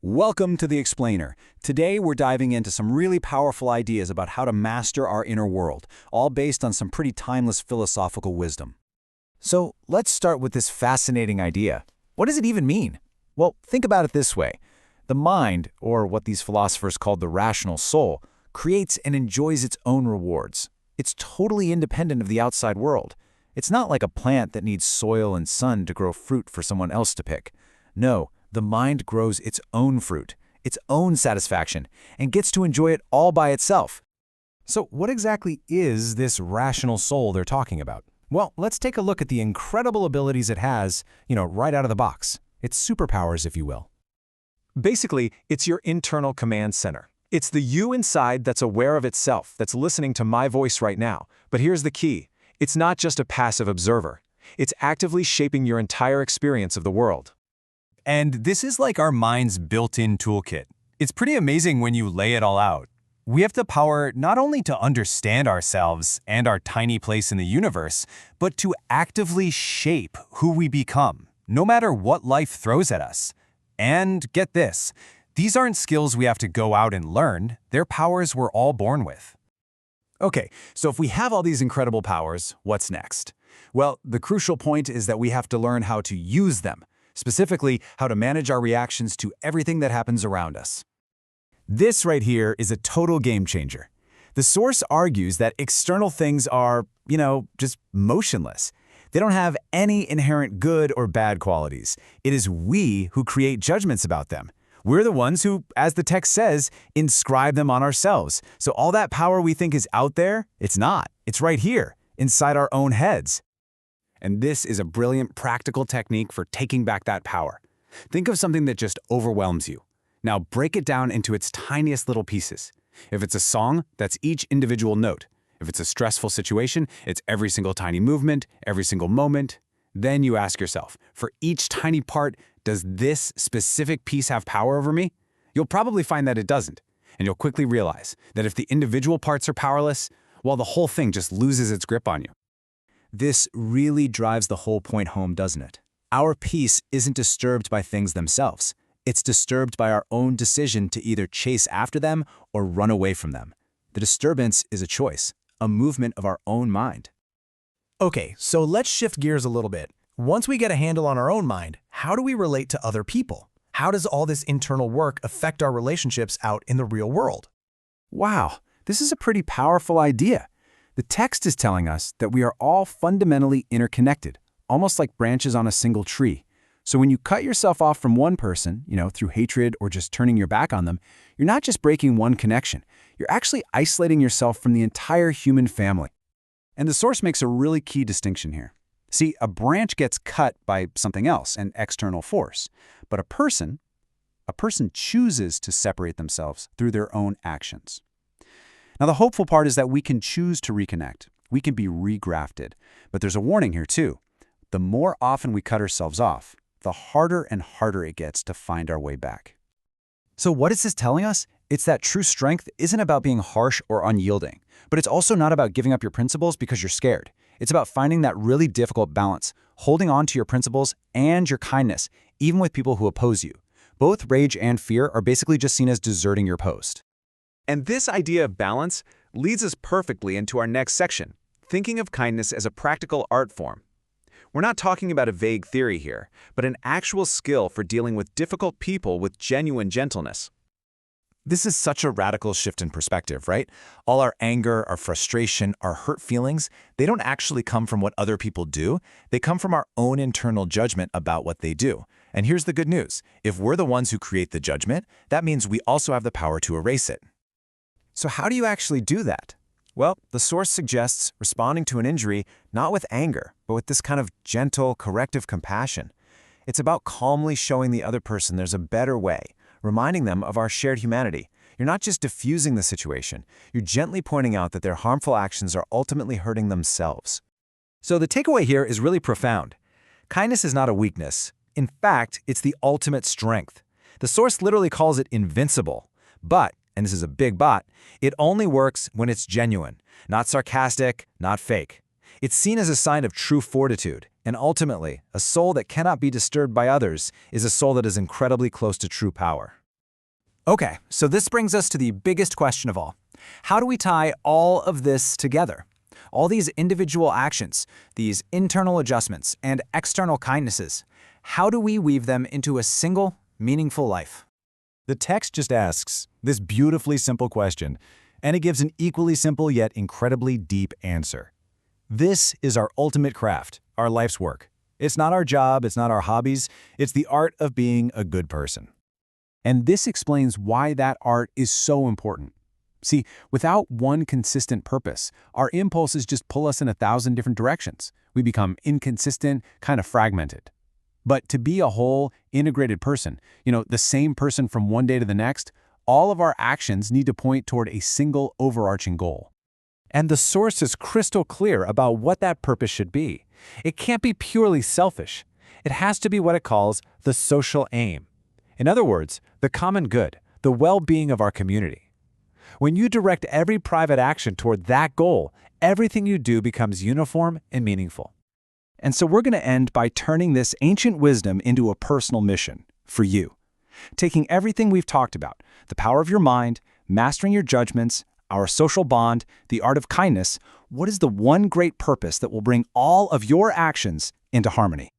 Welcome to The Explainer. Today we're diving into some really powerful ideas about how to master our inner world, all based on some pretty timeless philosophical wisdom. So let's start with this fascinating idea. What does it even mean? Well, think about it this way. The mind, or what these philosophers called the rational soul, creates and enjoys its own rewards. It's totally independent of the outside world. It's not like a plant that needs soil and sun to grow fruit for someone else to pick. No, the mind grows its own fruit, its own satisfaction, and gets to enjoy it all by itself. So what exactly is this rational soul they're talking about? Well, let's take a look at the incredible abilities it has, right out of the box. Its superpowers, if you will. Basically, it's your internal command center. It's the you inside that's aware of itself, that's listening to my voice right now. But here's the key. It's not just a passive observer. It's actively shaping your entire experience of the world. And this is like our mind's built-in toolkit. It's pretty amazing when you lay it all out. We have the power not only to understand ourselves and our tiny place in the universe, but to actively shape who we become, no matter what life throws at us. And get this, these aren't skills we have to go out and learn, they're powers we're all born with. Okay, so if we have all these incredible powers, what's next? Well, the crucial point is that we have to learn how to use them. Specifically, how to manage our reactions to everything that happens around us. This right here is a total game changer. The source argues that external things are, just motionless. They don't have any inherent good or bad qualities. It is we who create judgments about them. We're the ones who, as the text says, inscribe them on ourselves. So all that power we think is out there, it's not. It's right here, inside our own heads. And this is a brilliant practical technique for taking back that power. Think of something that just overwhelms you. Now break it down into its tiniest little pieces. If it's a song, that's each individual note. If it's a stressful situation, it's every single tiny movement, every single moment. Then you ask yourself, for each tiny part, does this specific piece have power over me? You'll probably find that it doesn't. And you'll quickly realize that if the individual parts are powerless, well, the whole thing just loses its grip on you. This really drives the whole point home, doesn't it? Our peace isn't disturbed by things themselves. It's disturbed by our own decision to either chase after them or run away from them. The disturbance is a choice, a movement of our own mind. Okay, so let's shift gears a little bit. Once we get a handle on our own mind, how do we relate to other people? How does all this internal work affect our relationships out in the real world? Wow, this is a pretty powerful idea. The text is telling us that we are all fundamentally interconnected, almost like branches on a single tree. So when you cut yourself off from one person, through hatred or just turning your back on them, you're not just breaking one connection. You're actually isolating yourself from the entire human family. And the source makes a really key distinction here. See, a branch gets cut by something else, an external force. But a person chooses to separate themselves through their own actions. Now, the hopeful part is that we can choose to reconnect. We can be regrafted. But there's a warning here, too. The more often we cut ourselves off, the harder and harder it gets to find our way back. So what is this telling us? It's that true strength isn't about being harsh or unyielding, but it's also not about giving up your principles because you're scared. It's about finding that really difficult balance, holding on to your principles and your kindness, even with people who oppose you. Both rage and fear are basically just seen as deserting your post. And this idea of balance leads us perfectly into our next section, thinking of kindness as a practical art form. We're not talking about a vague theory here, but an actual skill for dealing with difficult people with genuine gentleness. This is such a radical shift in perspective, right? All our anger, our frustration, our hurt feelings, they don't actually come from what other people do. They come from our own internal judgment about what they do. And here's the good news. If we're the ones who create the judgment, that means we also have the power to erase it. So how do you actually do that? Well, the source suggests responding to an injury not with anger, but with this kind of gentle, corrective compassion. It's about calmly showing the other person there's a better way, reminding them of our shared humanity. You're not just diffusing the situation, you're gently pointing out that their harmful actions are ultimately hurting themselves. So the takeaway here is really profound. Kindness is not a weakness. In fact, it's the ultimate strength. The source literally calls it invincible. But, and this is a big but, it only works when it's genuine, not sarcastic, not fake. It's seen as a sign of true fortitude, and ultimately, a soul that cannot be disturbed by others is a soul that is incredibly close to true power. Okay, so this brings us to the biggest question of all. How do we tie all of this together? All these individual actions, these internal adjustments, and external kindnesses, how do we weave them into a single, meaningful life? The text just asks this beautifully simple question, and it gives an equally simple yet incredibly deep answer. This is our ultimate craft, our life's work. It's not our job, it's not our hobbies, it's the art of being a good person. And this explains why that art is so important. See, without one consistent purpose, our impulses just pull us in 1,000 different directions. We become inconsistent, kind of fragmented. But to be a whole, integrated person, the same person from one day to the next, all of our actions need to point toward a single overarching goal. And the source is crystal clear about what that purpose should be. It can't be purely selfish. It has to be what it calls the social aim. In other words, the common good, the well-being of our community. When you direct every private action toward that goal, everything you do becomes uniform and meaningful. And so we're going to end by turning this ancient wisdom into a personal mission for you. Taking everything we've talked about, the power of your mind, mastering your judgments, our social bond, the art of kindness, what is the one great purpose that will bring all of your actions into harmony?